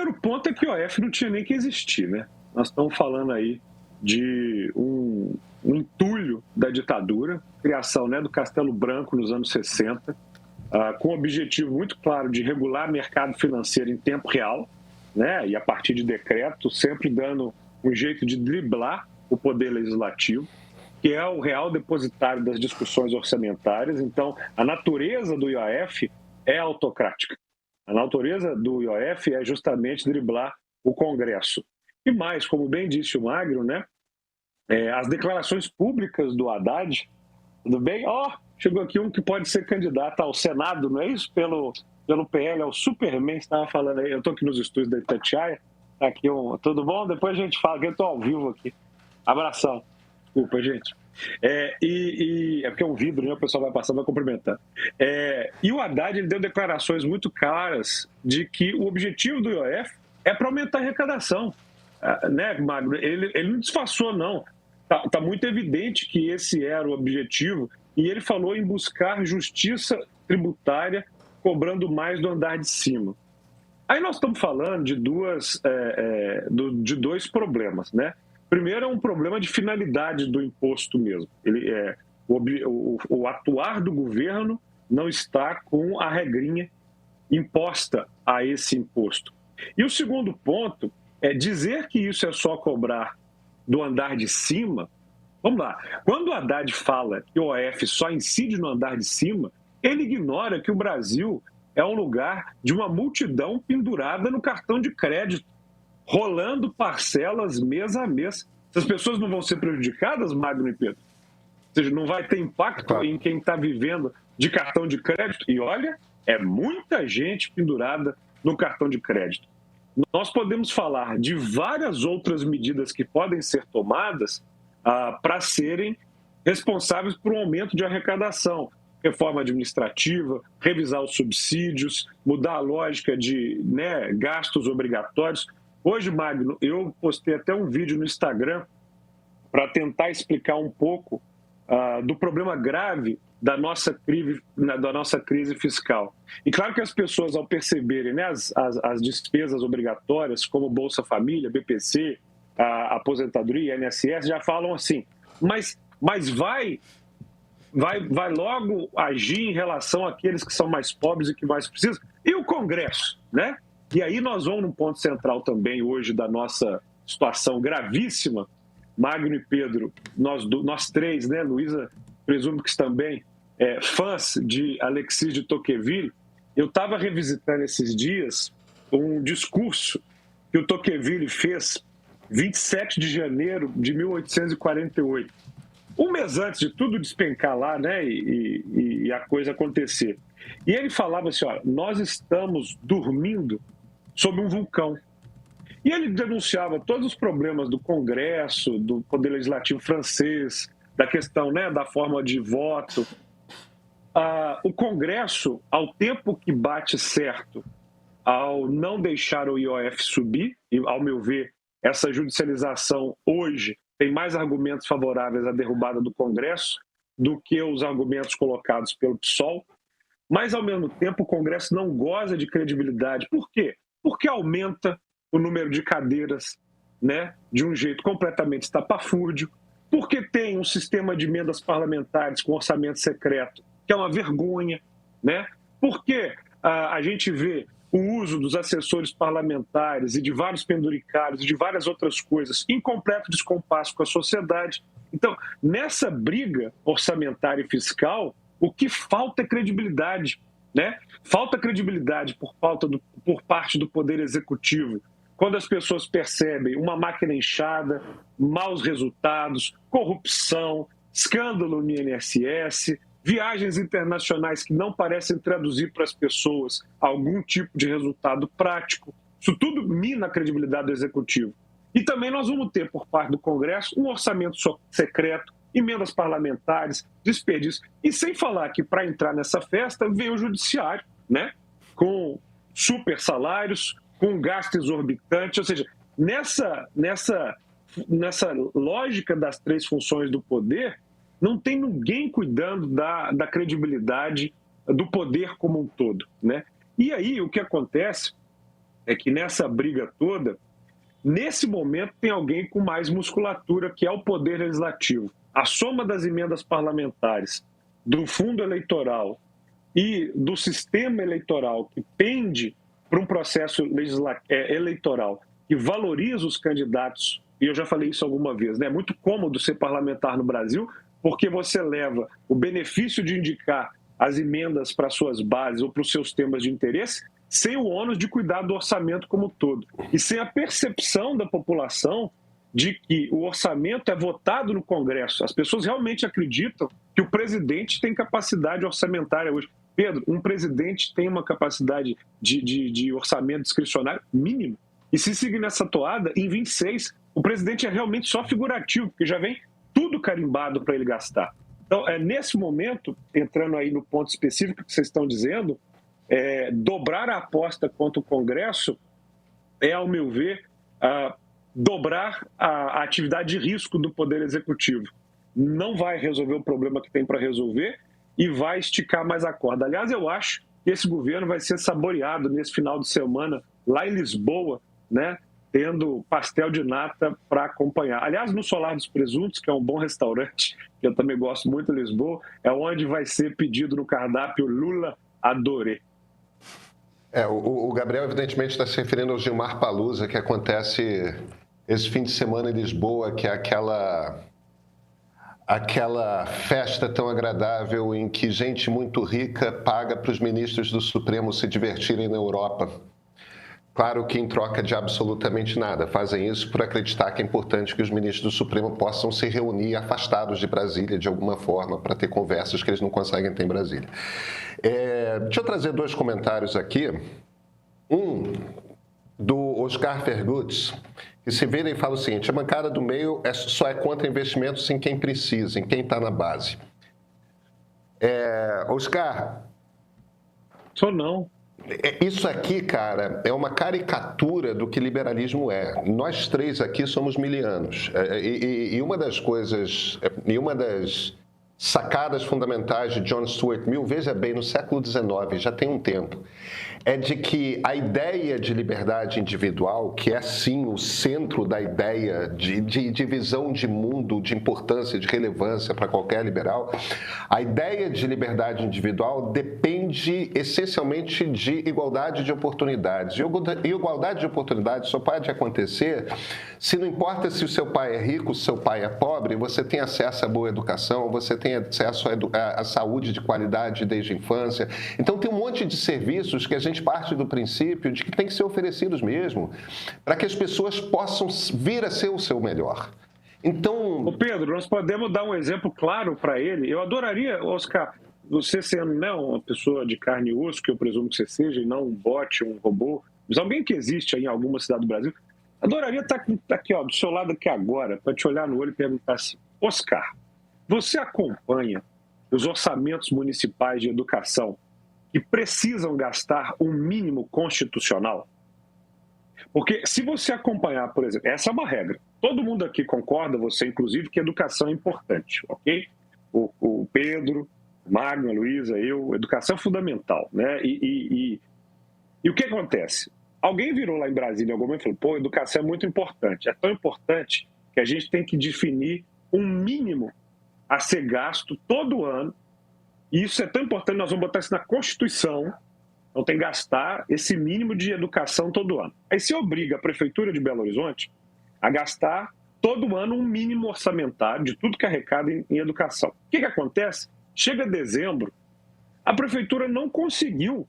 primeiro ponto é que o IOF não tinha nem que existir, né? Nós estamos falando aí de um entulho da ditadura, criação, né, do Castelo Branco nos anos 60, com o objetivo muito claro de regular o mercado financeiro em tempo real, né, e a partir de decreto, sempre dando um jeito de driblar o poder legislativo, que é o real depositário das discussões orçamentárias. Então, a natureza do IOF é autocrática. A natureza do IOF é justamente driblar o Congresso. E mais, como bem disse o Magno, né, as declarações públicas do Haddad, tudo bem? Chegou aqui um que pode ser candidato ao Senado, não é isso? Pelo PL, é o Superman, que estava falando aí. Eu estou aqui nos estúdios da Itatiaia, tá aqui tudo bom? Depois a gente fala, que eu estou ao vivo aqui. Abração. Desculpa, gente. É porque é um vidro, né? O pessoal vai passando, vai cumprimentando. E o Haddad, ele deu declarações muito claras de que o objetivo do IOF é para aumentar a arrecadação. Né, Magno? Ele não disfarçou, não. Tá muito evidente que esse era o objetivo, e ele falou em buscar justiça tributária cobrando mais do andar de cima. Aí nós estamos falando de dois problemas, né? Primeiro é um problema de finalidade do imposto mesmo. O atuar do governo não está com a regrinha imposta a esse imposto. E o segundo ponto é dizer que isso é só cobrar do andar de cima. Vamos lá. Quando o Haddad fala que o IOF só incide no andar de cima, ele ignora que o Brasil é um lugar de uma multidão pendurada no cartão de crédito, rolando parcelas mês a mês. Essas pessoas não vão ser prejudicadas, Magno e Pedro? Ou seja, não vai ter impacto em quem está vivendo de cartão de crédito? E olha, é muita gente pendurada no cartão de crédito. Nós podemos falar de várias outras medidas que podem ser tomadas para serem responsáveis por um aumento de arrecadação. Reforma administrativa, revisar os subsídios, mudar a lógica de gastos obrigatórios. Hoje, Magno, eu postei até um vídeo no Instagram para tentar explicar um pouco do problema grave da nossa crise fiscal. E claro que as pessoas, ao perceberem as despesas obrigatórias, como Bolsa Família, BPC, a aposentadoria, INSS, já falam assim, mas vai logo agir em relação àqueles que são mais pobres e que mais precisam. E o Congresso, né? E aí nós vamos num ponto central também hoje da nossa situação gravíssima. Magno e Pedro, nós três, né? Luísa, presumo que também fãs de Alexis de Tocqueville. Eu estava revisitando esses dias um discurso que o Tocqueville fez 27 de janeiro de 1848. Um mês antes de tudo despencar lá, né, e a coisa acontecer. E ele falava assim, nós estamos dormindo sob um vulcão. E ele denunciava todos os problemas do Congresso, do Poder Legislativo francês, da questão, né, da forma de voto. O Congresso, ao tempo que bate certo, ao não deixar o IOF subir, e ao meu ver, essa judicialização hoje tem mais argumentos favoráveis à derrubada do Congresso do que os argumentos colocados pelo PSOL, mas, ao mesmo tempo, o Congresso não goza de credibilidade. Por quê? Porque aumenta o número de cadeiras, né, de um jeito completamente estapafúrdio, porque tem um sistema de emendas parlamentares com orçamento secreto, que é uma vergonha, né? Porque a gente vê o uso dos assessores parlamentares e de vários penduricários e de várias outras coisas em completo descompasso com a sociedade. Então, nessa briga orçamentária e fiscal, o que falta é credibilidade, né? Falta credibilidade por parte do Poder Executivo. Quando as pessoas percebem uma máquina inchada, maus resultados, corrupção, escândalo no INSS, viagens internacionais que não parecem traduzir para as pessoas algum tipo de resultado prático. Isso tudo mina a credibilidade do Executivo. E também nós vamos ter, por parte do Congresso, um orçamento secreto, emendas parlamentares, desperdício. E sem falar que, para entrar nessa festa, veio o Judiciário, né? Com super salários, com gasto exorbitante. Ou seja, nessa lógica das três funções do poder, não tem ninguém cuidando da credibilidade do poder como um todo, né? E aí o que acontece é que nessa briga toda, nesse momento tem alguém com mais musculatura, que é o Poder Legislativo. A soma das emendas parlamentares, do fundo eleitoral e do sistema eleitoral que pende para um processo eleitoral que valoriza os candidatos, e eu já falei isso alguma vez, né? É muito cômodo ser parlamentar no Brasil, porque você leva o benefício de indicar as emendas para suas bases ou para os seus temas de interesse, sem o ônus de cuidar do orçamento como um todo. E sem a percepção da população de que o orçamento é votado no Congresso. As pessoas realmente acreditam que o presidente tem capacidade orçamentária hoje. Pedro, um presidente tem uma capacidade de orçamento discricionário mínimo. E se seguir nessa toada, em 26, o presidente é realmente só figurativo, porque já vem tudo carimbado para ele gastar. Então, nesse momento, entrando aí no ponto específico que vocês estão dizendo, dobrar a aposta contra o Congresso é, ao meu ver, dobrar a atividade de risco do Poder Executivo. Não vai resolver o problema que tem para resolver e vai esticar mais a corda. Aliás, eu acho que esse governo vai ser saboreado nesse final de semana lá em Lisboa, né, tendo pastel de nata para acompanhar. Aliás, no Solar dos Presuntos, que é um bom restaurante, que eu também gosto muito de Lisboa, é onde vai ser pedido no cardápio Lula Adoré. O Gabriel, evidentemente, está se referindo ao Gilmar Palusa, que acontece esse fim de semana em Lisboa, que é aquela festa tão agradável em que gente muito rica paga para os ministros do Supremo se divertirem na Europa. Claro que em troca de absolutamente nada. Fazem isso por acreditar que é importante que os ministros do Supremo possam se reunir afastados de Brasília de alguma forma para ter conversas que eles não conseguem ter em Brasília. Deixa eu trazer 2 comentários aqui. Um do Oscar Fergutz, que se vira e fala o seguinte: a bancada do meio só é contra investimentos em quem precisa, em quem está na base. Oscar... Só não. Isso aqui, cara, é uma caricatura do que liberalismo é. Nós 3 aqui somos milianos. E uma das coisas, e uma das sacadas fundamentais de John Stuart Mill, veja bem, no século XIX, já tem um tempo, é de que a ideia de liberdade individual, que é sim o centro da ideia de visão de mundo, de importância, de relevância para qualquer liberal, a ideia de liberdade individual depende essencialmente de igualdade de oportunidades. E igualdade de oportunidades só pode acontecer se não importa se o seu pai é rico, se o seu pai é pobre, você tem acesso a boa educação, você tem acesso à saúde de qualidade desde a infância. Então tem um monte de serviços que a gente parte do princípio de que tem que ser oferecidos mesmo, para que as pessoas possam vir a ser o seu melhor. Então... Ô Pedro, nós podemos dar um exemplo claro para ele. Eu adoraria, Oscar, você sendo não uma pessoa de carne e osso, que eu presumo que você seja, e não um bot, um robô, mas alguém que existe aí em alguma cidade do Brasil, adoraria estar aqui, ó, do seu lado aqui agora, para te olhar no olho e perguntar assim: Oscar, você acompanha os orçamentos municipais de educação que precisam gastar um mínimo constitucional? Porque se você acompanhar, por exemplo, essa é uma regra. Todo mundo aqui concorda, você inclusive, que educação é importante, ok? O Pedro, o Magno, a Luísa, eu, educação é fundamental, né? E o que acontece? Alguém virou lá em Brasília em algum momento e falou: pô, educação é muito importante. É tão importante que a gente tem que definir um mínimo a ser gasto todo ano. E isso é tão importante, nós vamos botar isso na Constituição. Então tem que gastar esse mínimo de educação todo ano. Aí se obriga a Prefeitura de Belo Horizonte a gastar todo ano um mínimo orçamentário de tudo que arrecada em educação. O que acontece? Chega dezembro, a Prefeitura não conseguiu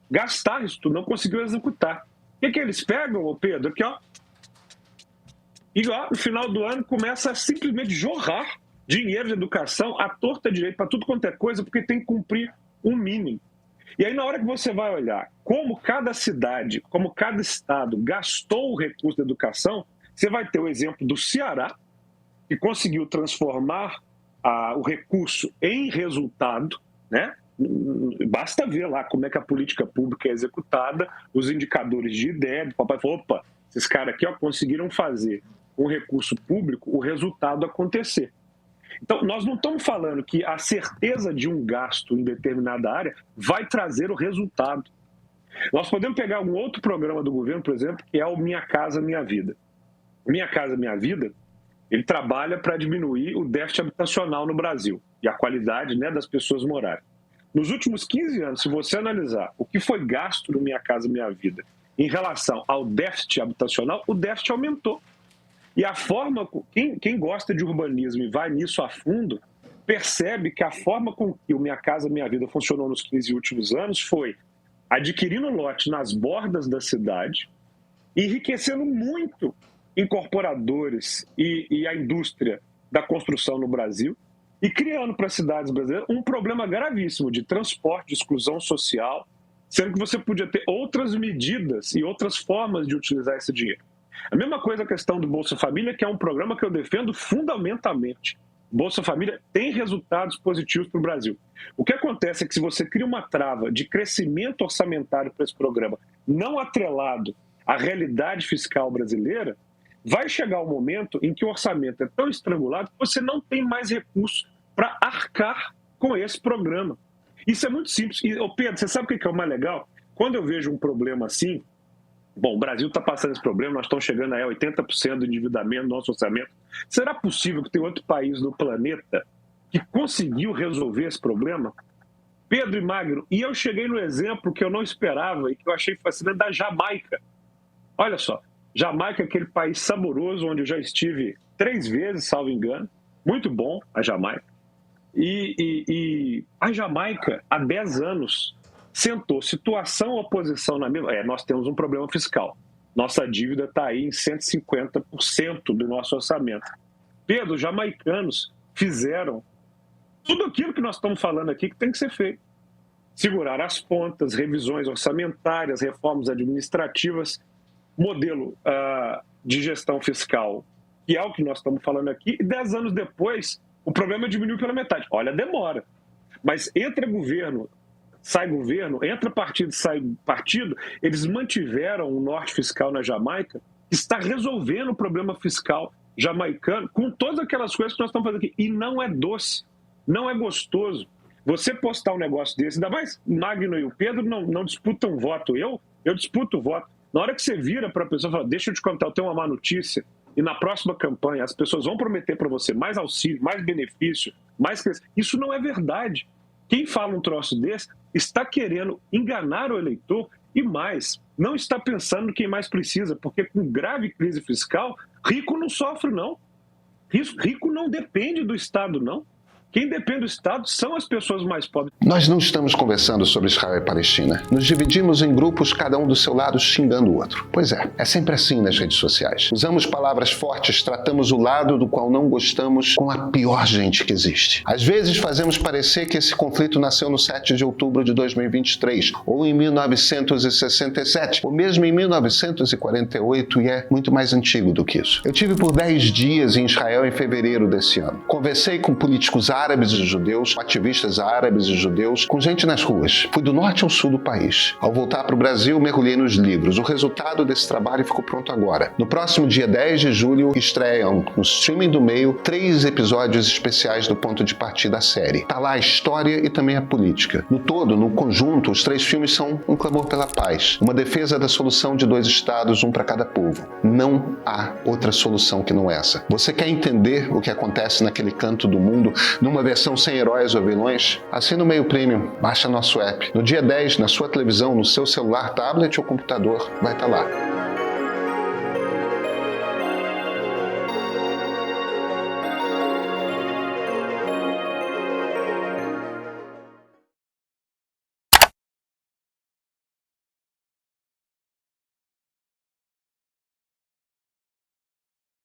gastar isso tudo, não conseguiu executar. O que eles pegam, Pedro? Aqui, ó. E ó, no final do ano começa a simplesmente jorrar dinheiro de educação à torta direito para tudo quanto é coisa, porque tem que cumprir um mínimo. E aí, na hora que você vai olhar como cada cidade, como cada estado gastou o recurso da educação, você vai ter o exemplo do Ceará, que conseguiu transformar o recurso em resultado, né? Basta ver lá como é que a política pública é executada, os indicadores de ideia. O papai falou: opa, esses caras aqui, ó, conseguiram fazer com recurso público o resultado acontecer. Então, nós não estamos falando que a certeza de um gasto em determinada área vai trazer o resultado. Nós podemos pegar um outro programa do governo, por exemplo, que é o Minha Casa Minha Vida. Minha Casa Minha Vida, ele trabalha para diminuir o déficit habitacional no Brasil e a qualidade, né, das pessoas morarem. Nos últimos 15 anos, se você analisar o que foi gasto no Minha Casa Minha Vida em relação ao déficit habitacional, o déficit aumentou. E a forma, quem gosta de urbanismo e vai nisso a fundo, percebe que a forma com que o Minha Casa Minha Vida funcionou nos 15 últimos anos foi adquirindo lote nas bordas da cidade, enriquecendo muito incorporadores e a indústria da construção no Brasil, e criando para as cidades brasileiras um problema gravíssimo de transporte, de exclusão social, sendo que você podia ter outras medidas e outras formas de utilizar esse dinheiro. A mesma coisa a questão do Bolsa Família, que é um programa que eu defendo fundamentalmente. Bolsa Família tem resultados positivos para o Brasil. O que acontece é que se você cria uma trava de crescimento orçamentário para esse programa, não atrelado à realidade fiscal brasileira, vai chegar um momento em que o orçamento é tão estrangulado que você não tem mais recursos para arcar com esse programa. Isso é muito simples. E, Pedro, você sabe o que é o mais legal? Quando eu vejo um problema assim, bom, o Brasil está passando esse problema, nós estamos chegando a 80% do endividamento do nosso orçamento. Será possível que tenha outro país no planeta que conseguiu resolver esse problema? Pedro e Magno, e eu cheguei no exemplo que eu não esperava e que eu achei fascinante, da Jamaica. Olha só, Jamaica é aquele país saboroso onde eu já estive 3 vezes, salvo engano. Muito bom a Jamaica. E a Jamaica, há 10 anos, sentou situação oposição na mesma... nós temos um problema fiscal. Nossa dívida está aí em 150% do nosso orçamento. Pedro, os jamaicanos fizeram tudo aquilo que nós estamos falando aqui que tem que ser feito. Segurar as pontas, revisões orçamentárias, reformas administrativas, modelo de gestão fiscal, que é o que nós estamos falando aqui, e 10 anos depois, o problema diminuiu pela metade. Olha, demora. Mas entra governo, sai governo, entra partido, sai partido, eles mantiveram o norte fiscal na Jamaica, que está resolvendo o problema fiscal jamaicano com todas aquelas coisas que nós estamos fazendo aqui. E não é doce, não é gostoso. Você postar um negócio desse, ainda mais Magno e o Pedro não disputam voto. Eu disputo o voto. Na hora que você vira para a pessoa e fala, deixa eu te contar, eu tenho uma má notícia, e na próxima campanha as pessoas vão prometer para você mais auxílio, mais benefício, mais crescimento. Isso não é verdade. Quem fala um troço desse está querendo enganar o eleitor e mais, não está pensando em quem mais precisa, porque com grave crise fiscal, rico não sofre, não. Rico não depende do Estado, não. Quem depende do Estado são as pessoas mais pobres. Nós não estamos conversando sobre Israel e Palestina. Nos dividimos em grupos, cada um do seu lado, xingando o outro. Pois é sempre assim nas redes sociais. Usamos palavras fortes, tratamos o lado do qual não gostamos com a pior gente que existe. Às vezes fazemos parecer que esse conflito nasceu no 7 de outubro de 2023, ou em 1967, ou mesmo em 1948, e é muito mais antigo do que isso. Eu tive por 10 dias em Israel em fevereiro desse ano. Conversei com políticos árabes e judeus, ativistas árabes e judeus, com gente nas ruas. Fui do norte ao sul do país. Ao voltar para o Brasil, mergulhei nos livros. O resultado desse trabalho ficou pronto agora. No próximo dia 10 de julho, estreiam no streaming do Meio 3 episódios especiais do Ponto de Partida da série. Tá lá a história e também a política. No todo, no conjunto, os 3 filmes são um clamor pela paz, uma defesa da solução de 2 estados, um para cada povo. Não há outra solução que não essa. Você quer entender o que acontece naquele canto do mundo, numa versão sem heróis ou vilões? Assina o Meio Premium, baixa nosso app. No dia 10, na sua televisão, no seu celular, tablet ou computador, vai estar lá.